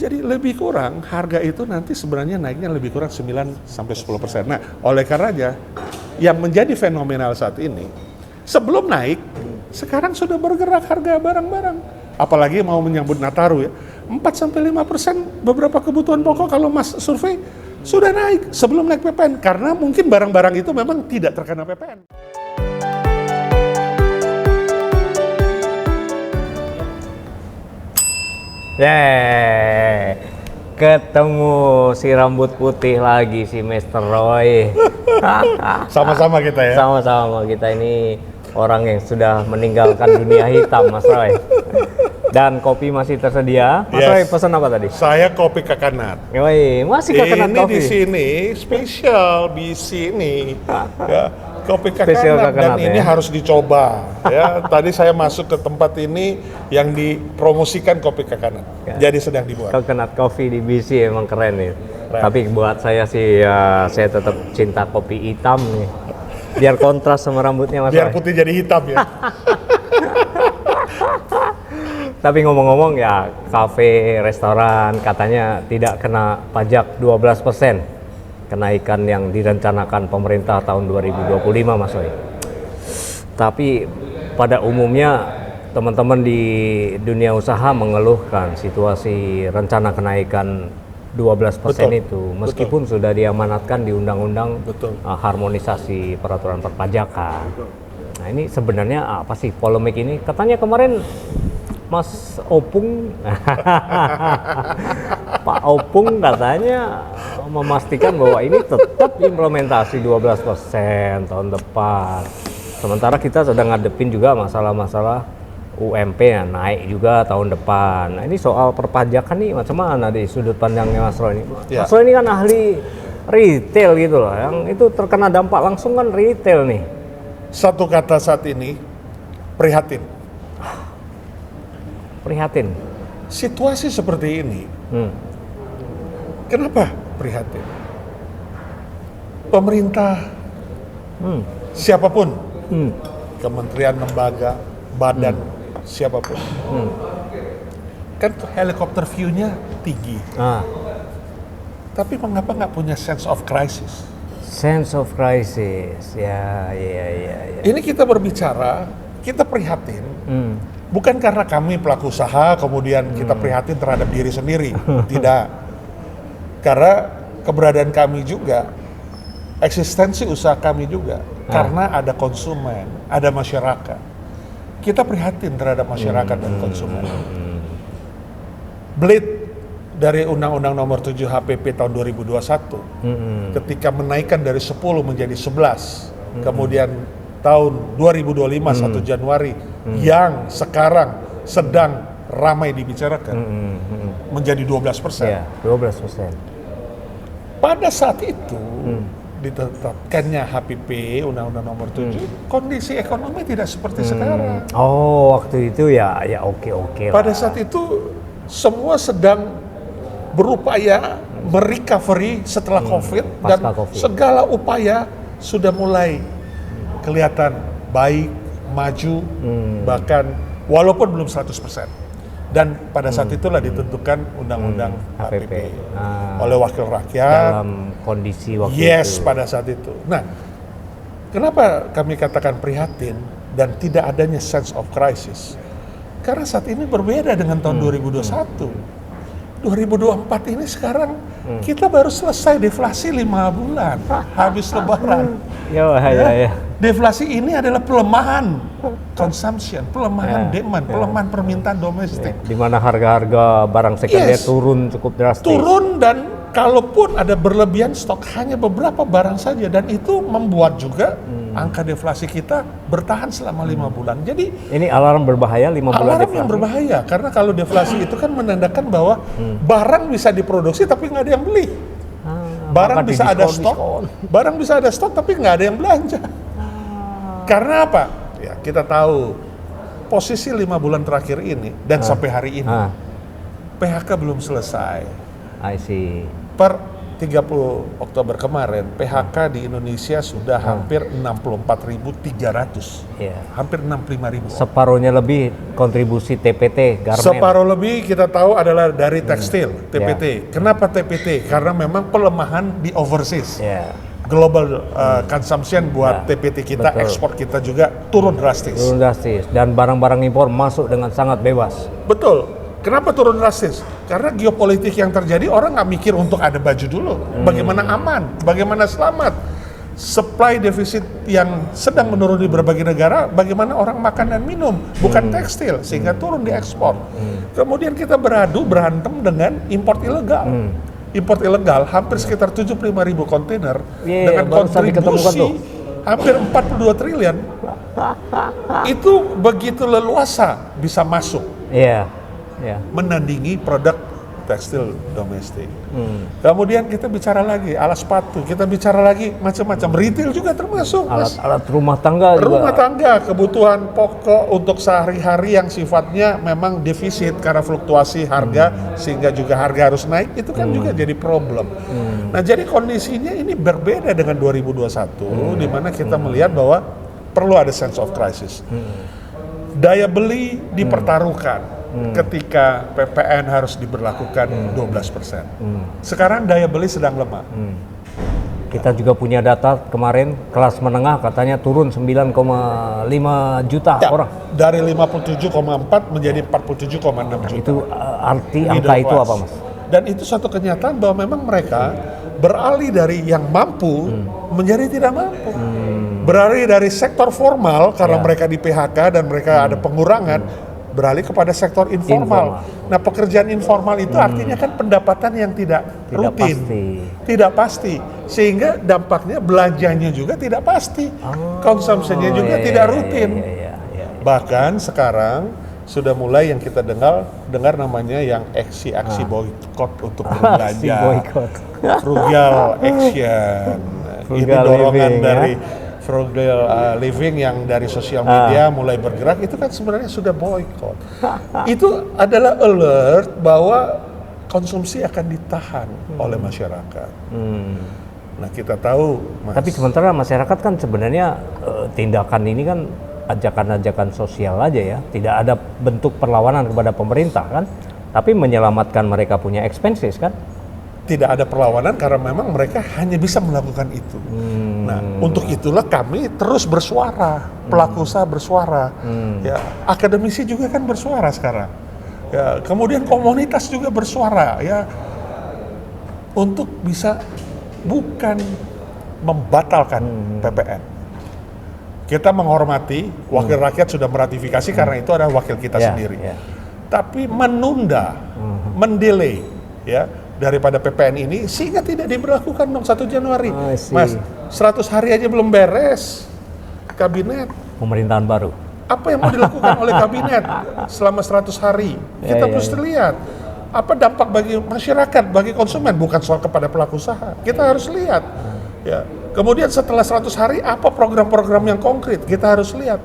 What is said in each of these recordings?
Jadi lebih kurang harga itu nanti sebenarnya naiknya lebih kurang 9-10%. Nah, oleh karenanya yang menjadi fenomenal saat ini, sebelum naik, sekarang sudah bergerak harga barang-barang. Apalagi mau menyambut Nataru ya, 4-5% beberapa kebutuhan pokok kalau Mas survei sudah naik sebelum naik PPN. Karena mungkin barang-barang itu memang tidak terkena PPN. Ketemu si rambut putih lagi si Mr. Roy. Sama-sama kita ya. Sama-sama kita ini orang yang sudah meninggalkan dunia hitam, Mas Roy. Dan kopi masih tersedia. Mas Roy pesan apa tadi? Saya kopi Kakanat. Yoi, masih Kakanat kopi. Ini di sini spesial di sini. Ya, kopi Kakanat dan ini harus dicoba. Ya, tadi saya masuk ke tempat ini yang dipromosikan kopi Kakanat. Ya. Jadi sedang dibuat. Kakanat Coffee di BC emang keren nih. Tapi buat saya sih ya, saya tetap cinta kopi hitam nih. Biar kontras sama rambutnya Mas Roy. Biar putih jadi hitam ya. Tapi ngomong-ngomong ya, kafe, restoran katanya tidak kena pajak 12%. Kenaikan yang direncanakan pemerintah tahun 2025, Mas Roy. Tapi pada umumnya teman-teman di dunia usaha mengeluhkan situasi rencana kenaikan 12% itu, meskipun sudah diamanatkan di undang-undang harmonisasi peraturan perpajakan. Nah, ini sebenarnya apa sih polemik ini? Katanya kemarin Mas Opung, Pak Opung katanya memastikan bahwa ini tetap implementasi 12% tahun depan. Sementara kita sedang ngadepin juga masalah-masalah UMP yang naik juga tahun depan. Nah, ini soal perpajakan nih macam mana di sudut pandangnya Mas Roy ini? Ya. Mas Roy ini kan ahli retail gitu loh, yang itu terkena dampak langsung kan retail nih. Satu kata saat ini, prihatin. Prihatin. Situasi seperti ini, kenapa prihatin? Pemerintah, siapapun, kementerian, lembaga, badan, siapapun, kan helikopter view-nya tinggi. Tapi mengapa nggak punya sense of crisis? Sense of crisis, ya. Ini kita berbicara, kita prihatin. Bukan karena kami pelaku usaha, kemudian kita prihatin terhadap diri sendiri. Tidak. Karena keberadaan kami juga, eksistensi usaha kami juga. Karena ada konsumen, ada masyarakat. Kita prihatin terhadap masyarakat dan konsumen. Bleed dari Undang-Undang Nomor 7 HPP tahun 2021, ketika menaikkan dari 10 menjadi 11, kemudian tahun 2025 1 Januari yang sekarang sedang ramai dibicarakan menjadi 12%. Ya, 12%. Pada saat itu ditetapkannya HPP Undang-Undang Nomor 7, kondisi ekonomi tidak seperti sekarang. Oh, waktu itu ya oke lah. Pada saat itu semua sedang berupaya merecovery setelah COVID dan segala upaya sudah mulai kelihatan baik, maju, bahkan walaupun belum 100%. Dan pada saat itulah ditentukan Undang-Undang HPP oleh Wakil Rakyat. Dalam kondisi waktu itu. Pada saat itu. Nah, kenapa kami katakan prihatin dan tidak adanya sense of crisis? Karena saat ini berbeda dengan tahun 2021. 2024 ini sekarang kita baru selesai deflasi 5 bulan habis Lebaran. Ya. Deflasi ini adalah pelemahan consumption, pelemahan demand, pelemahan permintaan domestik. Di mana harga-harga barang sekunder turun cukup drastis. Turun, dan kalaupun ada berlebihan stok hanya beberapa barang saja, dan itu membuat juga angka deflasi kita bertahan selama 5 bulan. Jadi ini alarm berbahaya 5 bulan alarm deflasi. Yang berbahaya, karena kalau deflasi itu kan menandakan bahwa barang bisa diproduksi tapi nggak ada yang beli. Barang bisa ada stok, barang bisa ada stok tapi nggak ada yang belanja. Karena apa? Ya, kita tahu posisi 5 bulan terakhir ini dan sampai hari ini PHK belum selesai. I see. Per 30 Oktober kemarin, PHK di Indonesia sudah hampir 64.300. Iya. Hampir 65.000. Separuhnya lebih kontribusi TPT, garmen. Separuh lebih kita tahu adalah dari tekstil, TPT. Kenapa TPT? Karena memang pelemahan di overseas. Ya. Global consumption buat TPT kita, betul. ekspor kita juga turun drastis. Turun drastis dan barang-barang impor masuk dengan sangat bebas. Betul. Kenapa turun drastis? Karena geopolitik yang terjadi, orang nggak mikir untuk ada baju dulu. Bagaimana aman, bagaimana selamat. Supply defisit yang sedang menurun di berbagai negara, bagaimana orang makan dan minum, bukan tekstil, sehingga turun di ekspor. Kemudian kita berantem dengan import ilegal. Import ilegal hampir sekitar 75.000 kontainer dengan barusan diketemukan kontribusi tuh. hampir 42 triliun. Itu begitu leluasa bisa masuk. Iya. Ya. Menandingi produk tekstil domestik. Kemudian kita bicara lagi alas sepatu, kita bicara lagi macam-macam, retail juga termasuk. Alat-alat rumah tangga juga. Rumah tangga, kebutuhan pokok untuk sehari-hari yang sifatnya memang defisit karena fluktuasi harga sehingga juga harga harus naik, itu kan juga jadi problem. Nah, jadi kondisinya ini berbeda dengan 2021 di mana kita melihat bahwa perlu ada sense of crisis. Daya beli dipertaruhkan. Ketika PPN harus diberlakukan 12%. Sekarang daya beli sedang lemah. Kita juga punya data kemarin kelas menengah katanya turun 9,5 juta orang. Dari 57,4 menjadi 47,6 juta. Itu arti angka itu apa, Mas? Dan itu suatu kenyataan bahwa memang mereka beralih dari yang mampu menjadi tidak mampu. Beralih dari sektor formal karena mereka di PHK dan mereka ada pengurangan, beralih kepada sektor informal. Nah, pekerjaan informal itu artinya kan pendapatan yang tidak rutin, tidak pasti, sehingga dampaknya belanjanya juga tidak pasti, konsumsinya juga tidak rutin. Bahkan sekarang sudah mulai yang kita dengar namanya yang aksi boykot untuk berbelanja, frugal action. Ini dorongan dari frugal living yang dari sosial media mulai bergerak, itu kan sebenarnya sudah boykot. Itu adalah alert bahwa konsumsi akan ditahan oleh masyarakat. Nah, kita tahu, Mas. Tapi sementara masyarakat kan sebenarnya tindakan ini kan ajakan-ajakan sosial aja ya, tidak ada bentuk perlawanan kepada pemerintah kan, tapi menyelamatkan mereka punya expenses kan. Tidak ada perlawanan karena memang mereka hanya bisa melakukan itu. Nah, untuk itulah kami terus bersuara, pelaku usaha bersuara, ya, akademisi juga kan bersuara sekarang, ya, kemudian komunitas juga bersuara, ya, untuk bisa bukan membatalkan PPN. Kita menghormati wakil rakyat sudah meratifikasi karena itu adalah wakil kita sendiri, tapi menunda, mendelay, ya, daripada PPN ini sehingga tidak diberlakukan dong 1 Januari. Mas, 100 hari aja belum beres kabinet. Pemerintahan baru. Apa yang mau dilakukan oleh kabinet selama 100 hari? Kita mesti lihat apa dampak bagi masyarakat, bagi konsumen, bukan soal kepada pelaku usaha. Kita harus lihat. Ya. Kemudian setelah 100 hari apa program-program yang konkret? Kita harus lihat.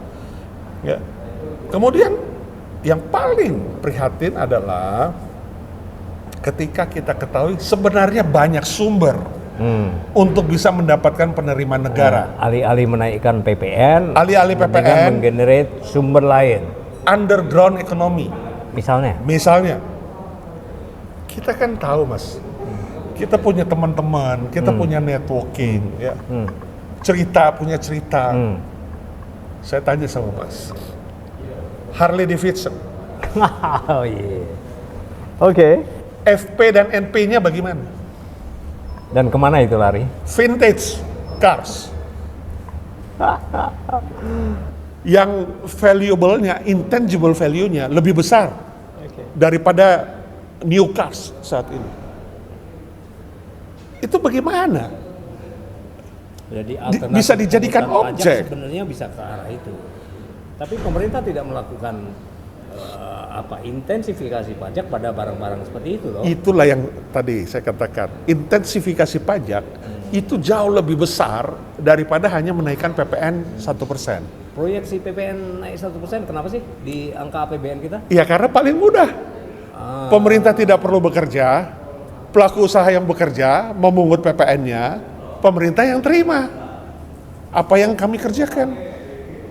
Ya. Kemudian yang paling prihatin adalah ketika kita ketahui sebenarnya banyak sumber untuk bisa mendapatkan penerimaan negara. Alih-alih menaikkan PPN, alih-alih PPN, menggenerate sumber lain. Underground economy. Misalnya, kita kan tahu, Mas, kita punya teman-teman, kita punya networking, ya. Punya cerita. Saya tanya sama Mas, Harley Davidson. Oh iya. Oke. FP dan NP-nya bagaimana? Dan kemana itu lari? Vintage cars. Yang valuable-nya, intangible value-nya lebih besar daripada new cars saat ini. Itu bagaimana? Jadi bisa dijadikan objek. Sebenarnya bisa ke arah itu. Tapi pemerintah tidak melakukan intensifikasi pajak pada barang-barang seperti itu loh. Itulah yang tadi saya katakan, intensifikasi pajak itu jauh lebih besar daripada hanya menaikkan PPN 1%. Proyeksi PPN naik 1%, kenapa sih di angka APBN kita? Ya karena paling mudah. Pemerintah tidak perlu bekerja, pelaku usaha yang bekerja memungut PPN-nya, pemerintah yang terima apa yang kami kerjakan.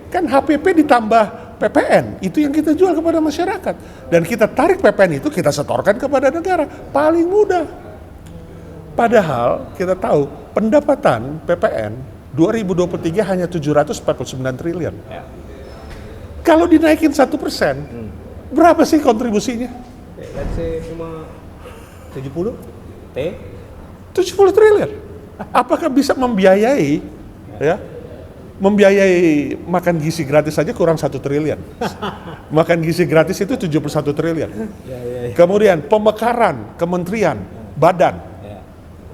Kan HPP ditambah PPN, itu yang kita jual kepada masyarakat. Dan kita tarik PPN itu, kita setorkan kepada negara. Paling mudah. Padahal kita tahu pendapatan PPN 2023 hanya 749 triliun. Ya. Kalau dinaikin 1%, berapa sih kontribusinya? Let's say cuma 70 T. 70 triliun. Apakah bisa membiayai makan gizi gratis saja kurang 1 triliun. Makan gizi gratis itu 71 triliun. Ya. Kemudian pemekaran kementerian, badan,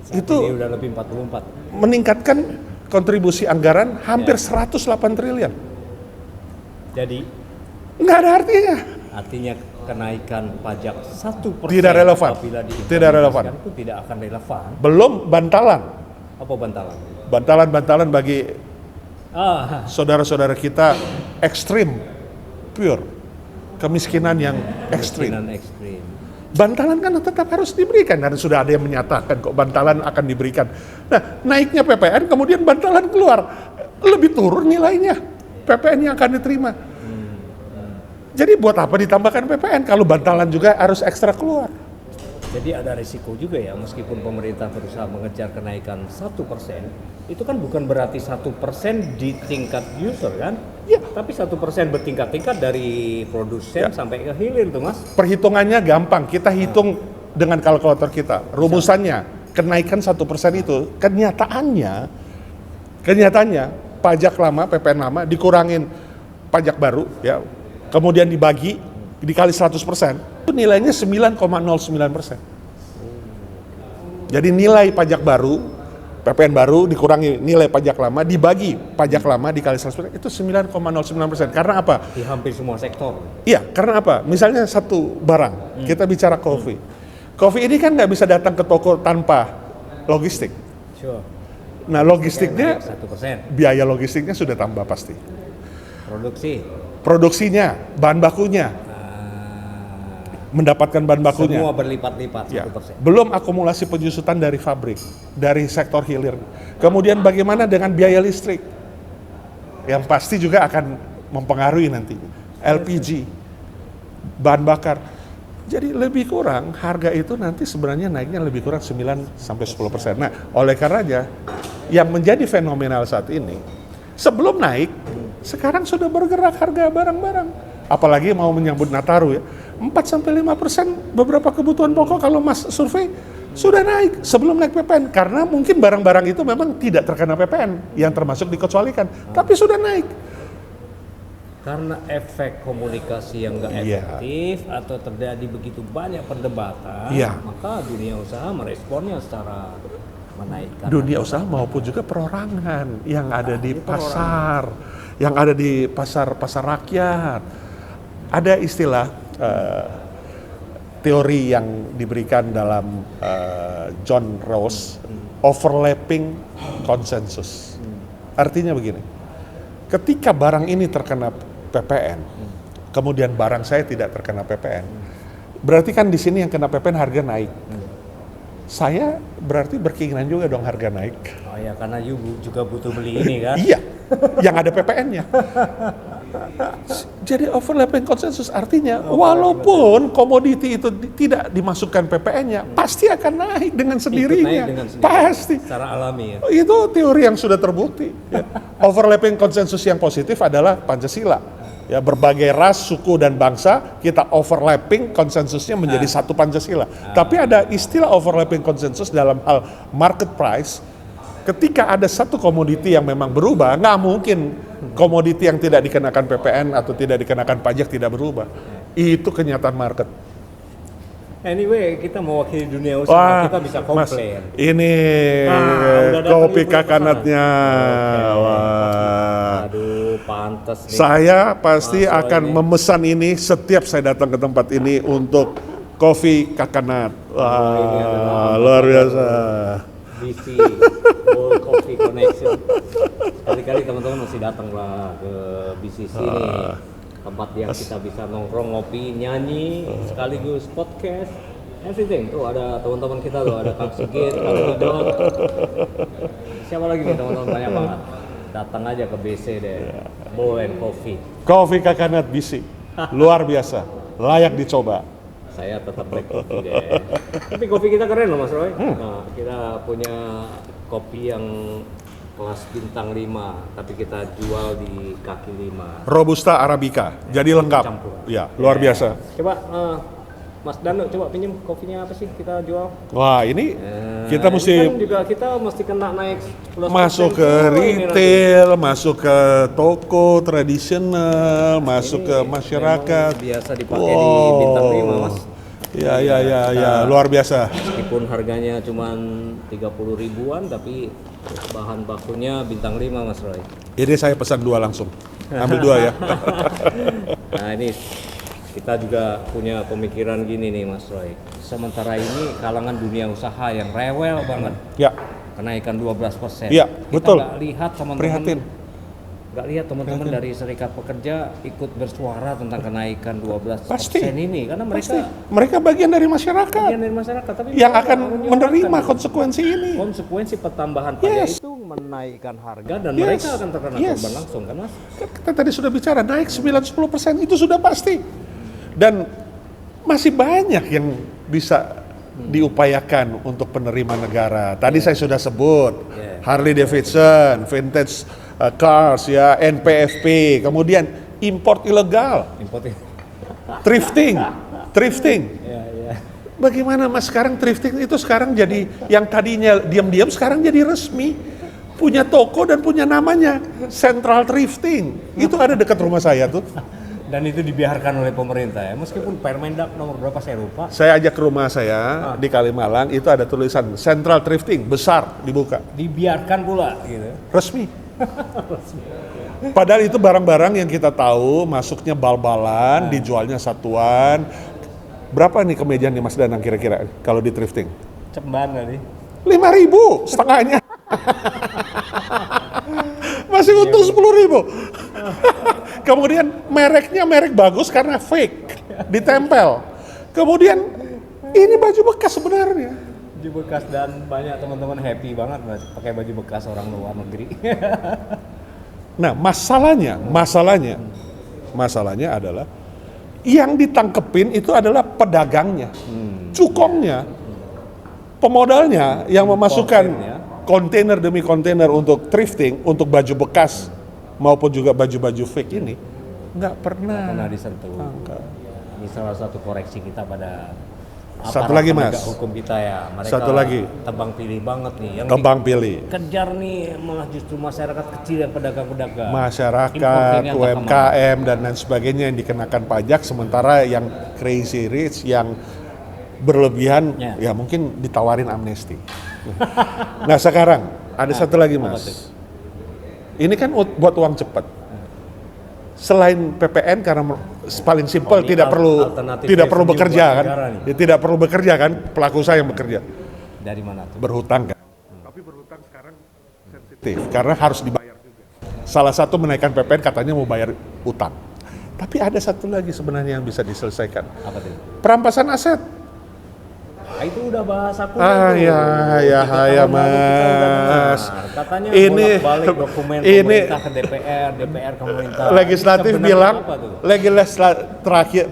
Saat itu ini udah lebih 44. meningkatkan kontribusi anggaran hampir 108 triliun. Jadi Nggak ada artinya. artinya kenaikan pajak 1% Tidak relevan. apabila Tidak relevan. itu tidak akan relevan. Belum bantalan. Apa bantalan? Bantalan bagi saudara-saudara kita ekstrim, pure, kemiskinan yang ekstrim. Kemiskinan ekstrim. Bantalan kan tetap harus diberikan, dan sudah ada yang menyatakan kok bantalan akan diberikan. Nah, naiknya PPN kemudian bantalan keluar, lebih turun nilainya PPN yang akan diterima. Jadi buat apa ditambahkan PPN kalau bantalan juga harus ekstra keluar? Jadi ada risiko juga ya, meskipun pemerintah berusaha mengejar kenaikan 1%, itu kan bukan berarti 1% di tingkat user kan? Ya. Tapi 1% bertingkat-tingkat dari produsen sampai ke hilir tuh mas. Perhitungannya gampang, kita hitung dengan kalkulator kita. Rumusannya, kenaikan 1% itu, kenyataannya pajak lama, PPN lama dikurangin pajak baru, ya, kemudian dibagi, dikali 100%, itu nilainya 9,09%. Jadi nilai pajak baru, PPN baru dikurangi nilai pajak lama, dibagi pajak lama dikali 100%, itu 9,09%. Karena apa? Di hampir semua sektor. Iya, karena apa? Misalnya satu barang, kita bicara kopi. Kopi ini kan nggak bisa datang ke toko tanpa logistik. Sure. Nah, logistiknya, 1%. biaya logistiknya sudah tambah pasti. Produksinya, bahan bakunya, mendapatkan bahan bakunya. Semua berlipat-lipat 1%. Ya. Belum akumulasi penyusutan dari pabrik, dari sektor hilir. Kemudian bagaimana dengan biaya listrik? Yang pasti juga akan mempengaruhi nanti. LPG, bahan bakar. Jadi lebih kurang harga itu nanti sebenarnya naiknya lebih kurang 9-10%. Nah, oleh karenanya yang menjadi fenomenal saat ini, sebelum naik, sekarang sudah bergerak harga barang-barang. Apalagi mau menyambut Nataru ya, 4-5% beberapa kebutuhan pokok kalau Mas survei sudah naik sebelum naik PPN. Karena mungkin barang-barang itu memang tidak terkena PPN yang termasuk dikecualikan, tapi sudah naik. Karena efek komunikasi yang nggak efektif atau terjadi begitu banyak perdebatan, maka dunia usaha meresponnya secara menaikkan. Dunia usaha maupun juga perorangan yang ada di pasar, yang ada di pasar rakyat. Ada istilah teori yang diberikan dalam John Rawls, overlapping consensus. Artinya begini, ketika barang ini terkena PPN, kemudian barang saya tidak terkena PPN, berarti kan di sini yang kena PPN harga naik. Saya berarti berkeinginan juga dong harga naik. Oh ya, karena you juga butuh beli ini kan? Iya, yang ada PPN-nya. Jadi overlapping konsensus artinya walaupun komoditi itu tidak dimasukkan PPN-nya, pasti akan naik dengan sendirinya. Pasti. Secara alami ya. Itu teori yang sudah terbukti. Ya. Overlapping konsensus yang positif adalah Pancasila. Ya, berbagai ras, suku, dan bangsa kita overlapping konsensusnya menjadi satu Pancasila. Tapi ada istilah overlapping konsensus dalam hal market price. Ketika ada satu komoditi yang memang berubah, nggak mungkin komoditi yang tidak dikenakan PPN atau tidak dikenakan pajak tidak berubah. Itu kenyataan market. Anyway, kita mewakili dunia usaha, kita bisa komplain. Mas, ini kopi kakanatnya. Wah. Aduh, pantas nih. Saya pasti akan memesan ini setiap saya datang ke tempat ini untuk kopi kakanat. Wah, luar biasa. BC, World Coffee Connection. Kali-kali teman-teman mesti datang lah ke BCC nih. Tempat yang kita bisa nongkrong, ngopi, nyanyi, sekaligus podcast. Everything. Tuh ada teman-teman kita tuh, ada Kang Sigit, Kang Ridho. Siapa lagi nih teman-teman, banyak banget. Datang aja ke BC deh. Bow and Coffee. Kopi Kakanat BC. Luar biasa. Layak dicoba. Saya tetap black coffee deh. Tapi kopi kita keren loh Mas Roy. Nah, kita punya kopi yang kelas bintang 5, tapi kita jual di kaki 5. Robusta Arabica. Jadi lengkap. Campuran. Ya, luar biasa. Coba Mas Danu, coba pinjem kopinya apa sih kita jual? Wah, ini kita Ini mesti kan juga kita mesti kena naik 10% masuk ke retail, masuk ke toko tradisional, masuk ke masyarakat. Biasa dipakai di bintang 5 Mas. Ya, luar biasa. Meskipun harganya cuma 30 ribuan, tapi bahan bakunya bintang 5 Mas Roy. Ini saya pesan 2 langsung. Ambil 2 ya. Nah ini kita juga punya pemikiran gini nih Mas Roy. Sementara ini kalangan dunia usaha yang rewel banget. Ya, Kenaikan 12%. Iya, betul. Kita nggak lihat teman-teman. prihatin. Nggak lihat teman-teman dari Serikat Pekerja ikut bersuara tentang kenaikan 12% Pasti. ini karena Pasti. mereka Mereka bagian dari masyarakat bagian dari masyarakat, tapi yang mereka akan menyuarakan menerima konsekuensi ini. konsekuensi pertambahan pajak Yes. itu menaikkan harga dan Yes. mereka akan terkena Yes. korban langsung kan Mas? Kita tadi sudah bicara naik 9-10% itu sudah pasti. Dan masih banyak yang bisa diupayakan untuk penerima negara. Tadi saya sudah sebut Harley Davidson, vintage cars ya, NPFP, kemudian import ilegal, Importing. thrifting. Ya. Bagaimana Mas sekarang thrifting itu sekarang jadi yang tadinya diam-diam sekarang jadi resmi. Punya toko dan punya namanya Central Thrifting. Itu ada dekat rumah saya tuh. Dan itu dibiarkan oleh pemerintah ya, meskipun Permendak nomor berapa saya lupa. Saya ajak ke rumah saya di Kalimalang, itu ada tulisan Central Thrifting besar dibuka, Dibiarkan pula gitu. resmi. Padahal itu barang-barang yang kita tahu masuknya bal-balan, dijualnya satuan. Berapa nih kemeja nih Mas Danang kira-kira kalau di thrifting? Cemban kali. 5.000 setengahnya. Masih untung 10.000. Kemudian mereknya merek bagus karena fake, ditempel. Kemudian ini baju bekas sebenarnya. Baju bekas, dan banyak teman-teman happy banget Mas pakai baju bekas orang luar negeri. Nah, masalahnya adalah yang ditangkepin itu adalah pedagangnya, cukongnya, pemodalnya yang memasukkan ya. kontainer demi kontainer untuk thrifting, untuk baju bekas maupun juga baju-baju fake ini nggak pernah Pernah disentuh. angkat. Ini salah satu koreksi kita pada Satu aparat lagi, penegak Mas. hukum kita ya. Mereka Satu lagi. tebang pilih banget nih. Yang Tebang pilih. dikejar nih malah justru masyarakat kecil dan pedagang-pedagang. Masyarakat, Importnya entah UMKM dan lain sebagainya yang dikenakan pajak, sementara yang crazy rich, yang berlebihan, ya mungkin ditawarin amnesti. Nah sekarang ada satu lagi Mas, ini kan buat uang cepat. Selain PPN karena paling simpel tidak perlu bekerja kan, tidak perlu bekerja kan, pelaku saya yang bekerja. Dari mana tuh? Berhutang kan. Tapi berhutang sekarang sensitif karena harus dibayar juga. Salah satu menaikkan PPN katanya mau bayar utang. Tapi ada satu lagi sebenarnya yang bisa diselesaikan. Apa tuh? Perampasan aset. Itu udah bahasa kuno Ya Mas. Katanya Ini bolak-balik dokumen ini pemerintah ke DPR ke pemerintah. legislatif Sebenarnya bilang, apa tuh? terakhir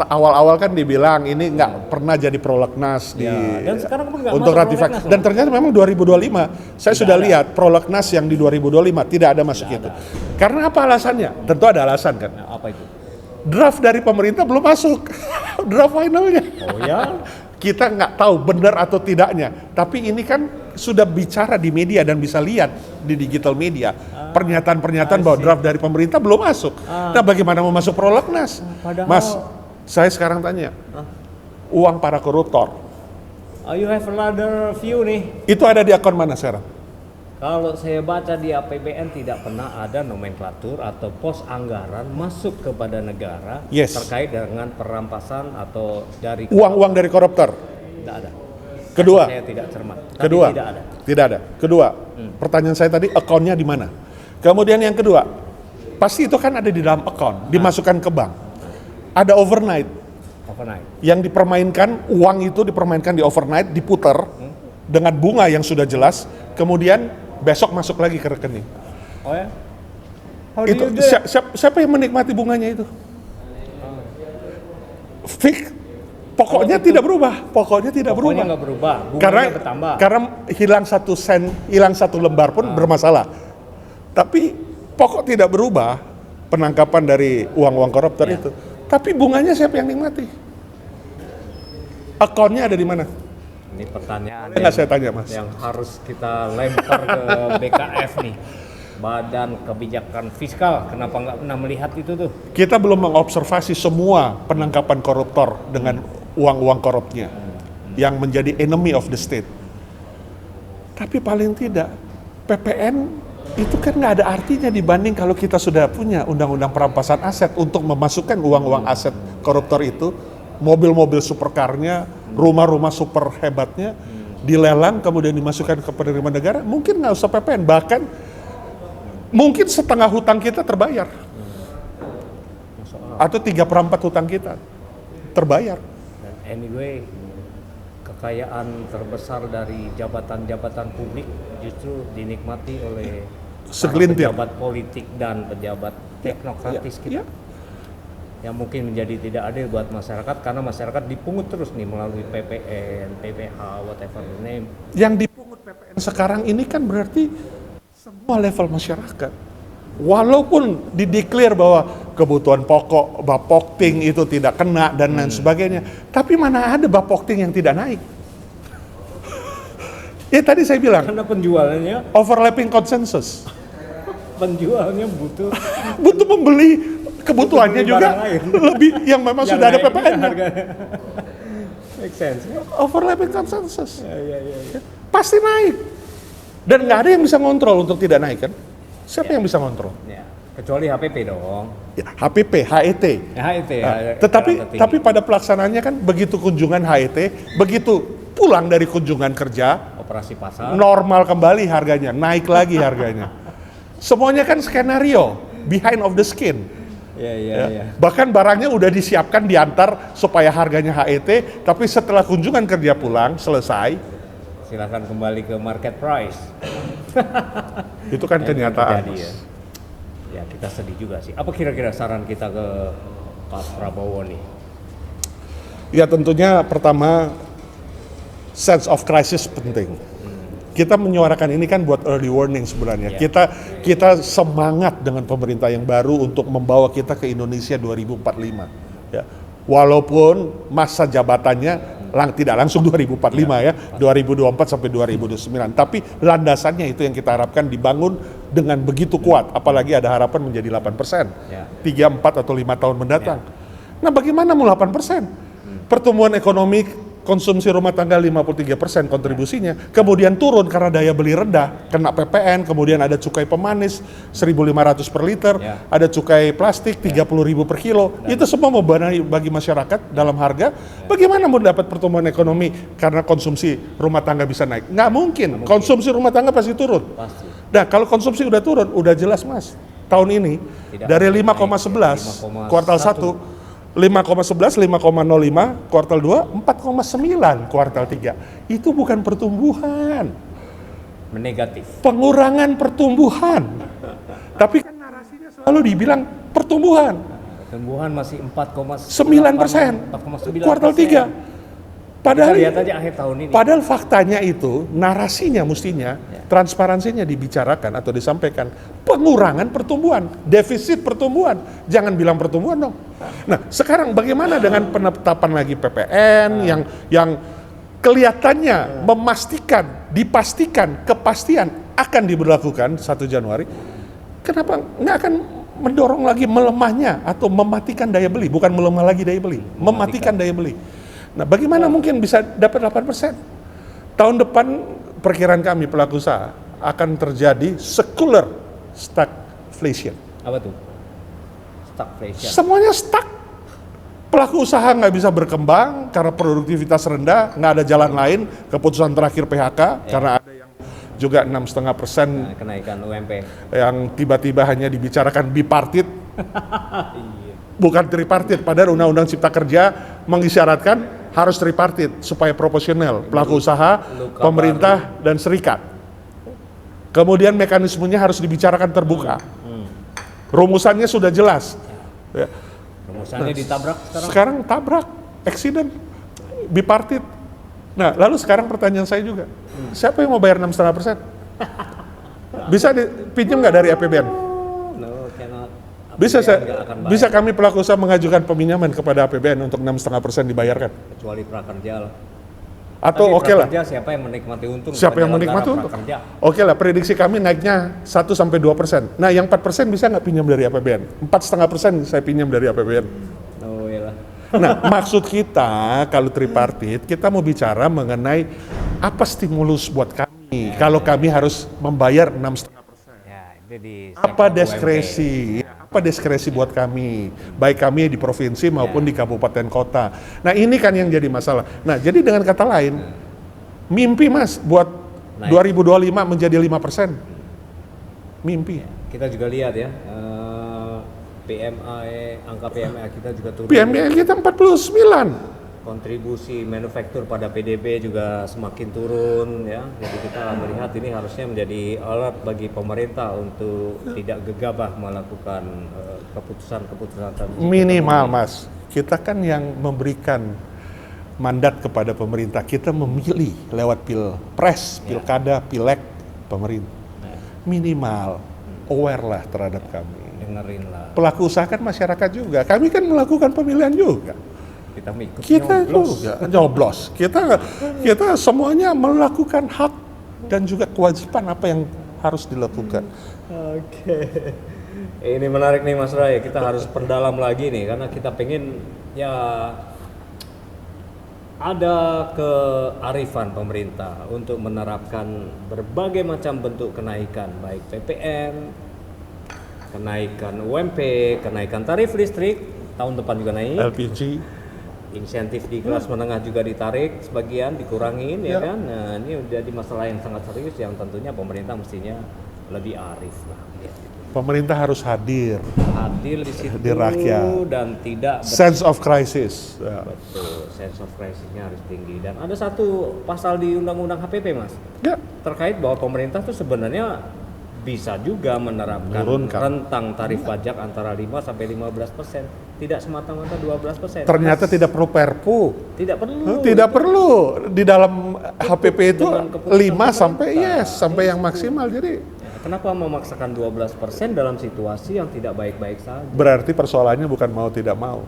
awal-awal kan dibilang ini nggak pernah jadi prolegnas di dan sekarang pun nggak untuk masuk ratifikasi. prolegnas, Dan ternyata memang 2025 saya sudah lihat prolegnas yang di 2025 tidak ada masuk itu. Karena apa alasannya? Tentu ada alasan kan. Nah, apa itu? Draft dari pemerintah belum masuk. Draft finalnya. Oh ya? Kita nggak tahu benar atau tidaknya, tapi ini kan sudah bicara di media dan bisa lihat di digital media pernyataan-pernyataan bahwa draft dari pemerintah belum masuk. Nah, bagaimana mau masuk prolegnas? Padahal- Mas, saya sekarang tanya, uang para koruptor You have another view nih. itu ada di akun mana sekarang? Kalau saya baca di APBN tidak pernah ada nomenklatur atau pos anggaran masuk kepada negara Yes. terkait dengan perampasan atau dari Uang-uang dari koruptor. tidak ada. Kedua, Saya tidak cermat. Tapi kedua, tidak ada. tidak ada. Kedua, pertanyaan saya tadi, akunnya di mana? Kemudian yang kedua, pasti itu kan ada di dalam akun, dimasukkan ke bank. Ada overnight. Overnight. Yang dipermainkan, uang itu dipermainkan di overnight, diputer dengan bunga yang sudah jelas, kemudian besok masuk lagi ke rekening. Oh ya? How do Itu you do that? siapa yang menikmati bunganya itu? Fix. Pokoknya tidak berubah. Pokoknya tidak Pokoknya berubah. nggak berubah, Karena bunganya bertambah. karena hilang 1 sen, hilang 1 lembar pun bermasalah. Tapi pokok tidak berubah penangkapan dari uang-uang koruptor itu. Tapi bunganya siapa yang nikmati? Akunnya ada di mana? Ini pertanyaan Boleh nggak saya tanya, Mas? yang harus kita lempar ke BKF nih. Badan Kebijakan Fiskal, kenapa nggak pernah melihat itu tuh? Kita belum mengobservasi semua penangkapan koruptor dengan uang-uang korupnya yang menjadi enemy of the state. Tapi paling tidak PPN itu kan nggak ada artinya dibanding kalau kita sudah punya undang-undang perampasan aset untuk memasukkan uang-uang aset koruptor itu, mobil-mobil supercarnya, rumah-rumah super hebatnya dilelang kemudian dimasukkan ke penerimaan negara, mungkin nggak usah PPN, bahkan mungkin setengah hutang kita terbayar. Atau 3/4 hutang kita terbayar. Anyway, kekayaan terbesar dari jabatan-jabatan publik justru dinikmati oleh Segelintir. pejabat politik dan pejabat teknokratis kita. Ya. Yang mungkin menjadi tidak adil buat masyarakat karena masyarakat dipungut terus nih melalui PPN, PPH, whatever the name. Yang dipungut PPN sekarang ini kan berarti semua level masyarakat. Walaupun dideklar bahwa kebutuhan pokok, Bapokting itu tidak kena dan lain sebagainya. Tapi mana ada Bapokting yang tidak naik? Ya tadi saya bilang, Karena penjualannya overlapping consensus. butuh Butuh membeli kebutuhannya Butuh beli juga barang lain. lebih yang memang sudah ada PPN-nya. Make sense. Overlapping consensus. Ya. Pasti naik. Dan nggak ada yang bisa ngontrol untuk tidak naik kan? Siapa yang bisa ngontrol? Ya, kecuali HPP dong. Ya, HPP, HET. HET. Nah, tapi pada pelaksanaannya kan begitu kunjungan HET, begitu pulang dari kunjungan kerja, Operasi pasar. normal kembali harganya, naik lagi harganya. Semuanya kan skenario, behind of the skin. Ya. Bahkan barangnya udah disiapkan diantar supaya harganya HET, tapi setelah kunjungan kerja pulang, selesai, Silakan kembali ke market price. itu kan kenyataan. Terjadi, Mas. ya, kita sedih juga sih. Apa kira-kira saran kita ke Pak Prabowo nih? Ya tentunya pertama, sense of crisis penting. Kita menyuarakan ini kan buat early warning sebenarnya. Kita semangat dengan pemerintah yang baru untuk membawa kita ke Indonesia 2045. Ya. Walaupun masa jabatannya tidak langsung 2045 ya, 2024 sampai 2029. Tapi landasannya itu yang kita harapkan dibangun dengan begitu kuat. Apalagi ada harapan menjadi 8%. 3, 4 atau 5 tahun mendatang. Nah bagaimana mau 8%? Pertumbuhan ekonomi, konsumsi rumah tangga 53% kontribusinya, kemudian turun karena daya beli rendah, kena PPN, kemudian ada cukai pemanis 1.500 per liter, ada cukai plastik 30.000 per kilo, itu semua membebani bagi masyarakat dalam harga. Bagaimana mau dapat pertumbuhan ekonomi karena konsumsi rumah tangga bisa naik? Nggak mungkin, konsumsi rumah tangga pasti turun. Nah kalau konsumsi udah turun, udah jelas Mas, tahun ini dari 5,11 kuartal 1, 5,11, 5,05 kuartal 2, 4,9 kuartal 3. Itu bukan pertumbuhan. Negatif. Pengurangan pertumbuhan. Tapi kan narasinya selalu dibilang pertumbuhan. Pertumbuhan masih 9% 4,9% kuartal 3. Padahal kita lihat aja akhir tahun ini. Padahal faktanya itu, narasinya mestinya, transparansinya dibicarakan atau disampaikan pengurangan pertumbuhan, defisit pertumbuhan. Jangan bilang pertumbuhan dong. Nah, sekarang bagaimana dengan penetapan lagi PPN yang kelihatannya dipastikan kepastian akan diberlakukan 1 Januari. Kenapa nggak akan mendorong lagi melemahnya atau mematikan daya beli, bukan melemah lagi daya beli, mematikan daya beli. Nah, bagaimana mungkin bisa dapat 8%? Tahun depan perkiraan kami pelaku usaha akan terjadi secular stagflation. Apa tuh? Stagflation. Semuanya stuck. Pelaku usaha nggak bisa berkembang karena produktivitas rendah, nggak ada jalan lain. Keputusan terakhir PHK karena ada yang juga 6,5% kenaikan UMP yang tiba-tiba hanya dibicarakan bipartit. bukan tripartit. Padahal Undang-Undang Cipta Kerja mengisyaratkan harus tripartit supaya proporsional, pelaku usaha, pemerintah, dan serikat. Kemudian mekanismenya harus dibicarakan terbuka. Rumusannya sudah jelas. Ya. Rumusannya ditabrak sekarang. Sekarang tabrak, accident, bipartit. Nah, lalu sekarang pertanyaan saya juga, siapa yang mau bayar 6,5%? Bisa dipinjam nggak dari APBN? No, cannot. Bisa kami pelaku usaha mengajukan peminjaman kepada APBN untuk 6,5% dibayarkan? Kecuali prakerja lah. Atau oke lah. Siapa yang menikmati untung? Siapa yang menikmati untung? Oke lah, prediksi kami naiknya 1-2%. Nah, yang 4% bisa nggak pinjam dari APBN? 4,5% saya pinjam dari APBN. Oh iya lah. Nah, maksud kita kalau tripartit, kita mau bicara mengenai apa stimulus buat kami. Kalau kami harus membayar 6,5%. Ya, itu di Apa diskresi? Apa diskresi buat kami? Baik kami di provinsi maupun di kabupaten kota. Nah, ini kan yang jadi masalah. Nah, jadi dengan kata lain, mimpi Mas buat 2025 menjadi 5%. Mimpi. Kita juga lihat ya, angka PMI kita juga turun. PMI kita 49. Kontribusi manufaktur pada PDB juga semakin turun ya. Jadi kita melihat ini harusnya menjadi alat bagi pemerintah untuk tidak gegabah melakukan keputusan-keputusan strategis. Minimal Mas, kita kan yang memberikan mandat kepada pemerintah, kita memilih lewat pilpres, pilkada, pileg pemerintah. Minimal aware lah terhadap kami. Dengerin lah. Pelaku usaha kan masyarakat juga, kami kan melakukan pemilihan juga. Kita juga nyoblos. Kita semuanya melakukan hak dan juga kewajiban apa yang harus dilakukan. Oke. Ini menarik nih Mas Ray, kita harus perdalam lagi nih karena kita pengen ya ada kearifan pemerintah untuk menerapkan berbagai macam bentuk kenaikan, baik PPN, kenaikan UMP, kenaikan tarif listrik, tahun depan juga naik. LPG. Insentif di kelas menengah juga ditarik sebagian, dikurangin ya kan. Nah, ini menjadi masalah yang sangat serius yang tentunya pemerintah mestinya lebih arif lah. Pemerintah harus hadir Di situ di rakyat dan tidak sense of crisis. betul, sense of crisisnya harus tinggi. Dan ada satu pasal di Undang-Undang HPP Mas, Ya, terkait bahwa pemerintah tuh sebenarnya bisa juga menerapkan rentang tarif pajak antara 5-15%, tidak semata-mata 12%. ternyata tidak perlu Perpu. Tidak perlu. Tidak perlu di dalam HPP itu 5 sampai yang maksimal. Jadi Kenapa memaksakan 12% dalam situasi yang tidak baik-baik saja? berarti persoalannya bukan mau tidak mau.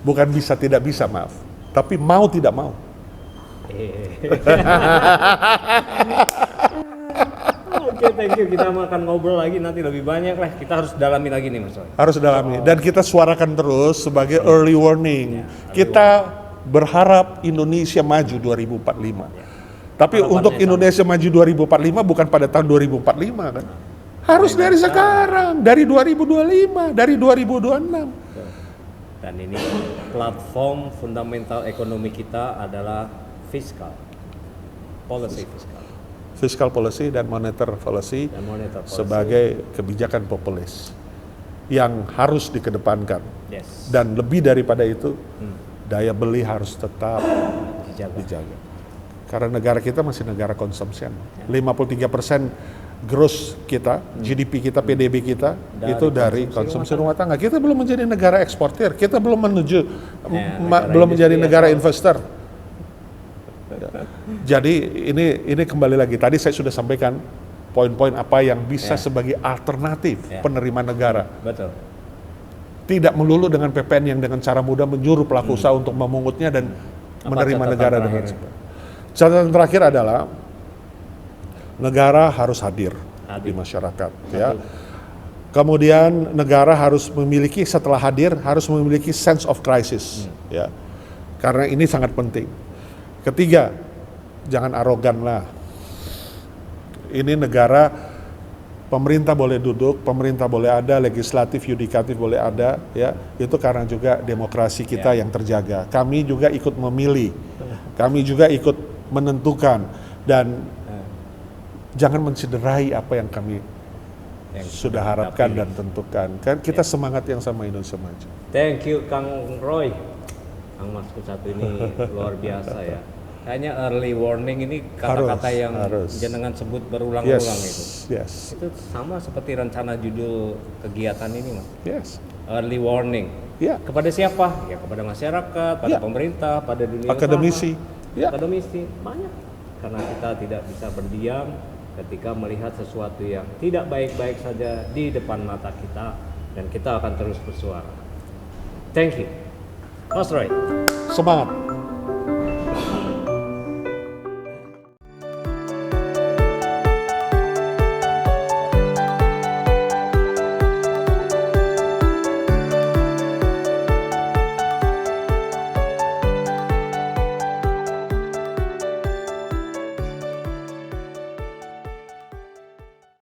Bukan bisa tidak bisa, maaf. Tapi mau tidak mau. Oke, thank you. Kita akan ngobrol lagi nanti lebih banyak lah. Kita harus dalami lagi nih Mas Roy. Harus dalami. Dan kita suarakan terus sebagai early warning. Kita berharap Indonesia maju 2045. Tapi untuk Indonesia maju 2045 bukan pada tahun 2045 kan. Harus dari sekarang, dari 2025, dari 2026. Dan ini platform fundamental ekonomi kita adalah fiskal policy. Fiscal policy dan monetary policy sebagai kebijakan populis yang harus dikedepankan. Yes. Dan lebih daripada itu, daya beli harus tetap dijaga. Karena negara kita masih negara consumption. 53% gross kita, GDP kita, PDB kita itu dari konsumsi rumah tangga. Kita belum menjadi negara eksportir, kita belum menuju belum menjadi negara investor. Jadi ini kembali lagi, tadi saya sudah sampaikan poin-poin apa yang bisa sebagai alternatif penerima negara. Betul. Tidak melulu dengan PPN yang dengan cara mudah menyuruh pelaku usaha untuk memungutnya dan menerima negara dengan cepat. Catatan terakhir adalah negara harus hadir di masyarakat, ya. Kemudian negara harus memiliki, setelah hadir harus memiliki sense of crisis, ya. Karena ini sangat penting. Ketiga, jangan arogan lah. Ini negara, pemerintah boleh duduk, pemerintah boleh ada, legislatif, yudikatif boleh ada, ya. Itu karena juga demokrasi kita yang terjaga. Kami juga ikut memilih, kami juga ikut menentukan, dan jangan mencederai apa yang kami sudah harapkan dan tentukan. Kan kita semangat yang sama, Indonesia Maju. Thank you Kang Roy. Kang Masku satu ini luar biasa ya. Kayaknya early warning ini kata-kata yang jenengan sebut berulang-ulang itu. Yes. Itu sama seperti rencana judul kegiatan ini, Mas. Yes. Early warning. Ya. Kepada siapa? Ya kepada masyarakat, pada pemerintah, pada dunia Akademisi. usaha. Ya. Akademisi banyak. Karena kita tidak bisa berdiam ketika melihat sesuatu yang tidak baik-baik saja di depan mata kita, dan kita akan terus bersuara. Thank you, Mas Roy. Semangat.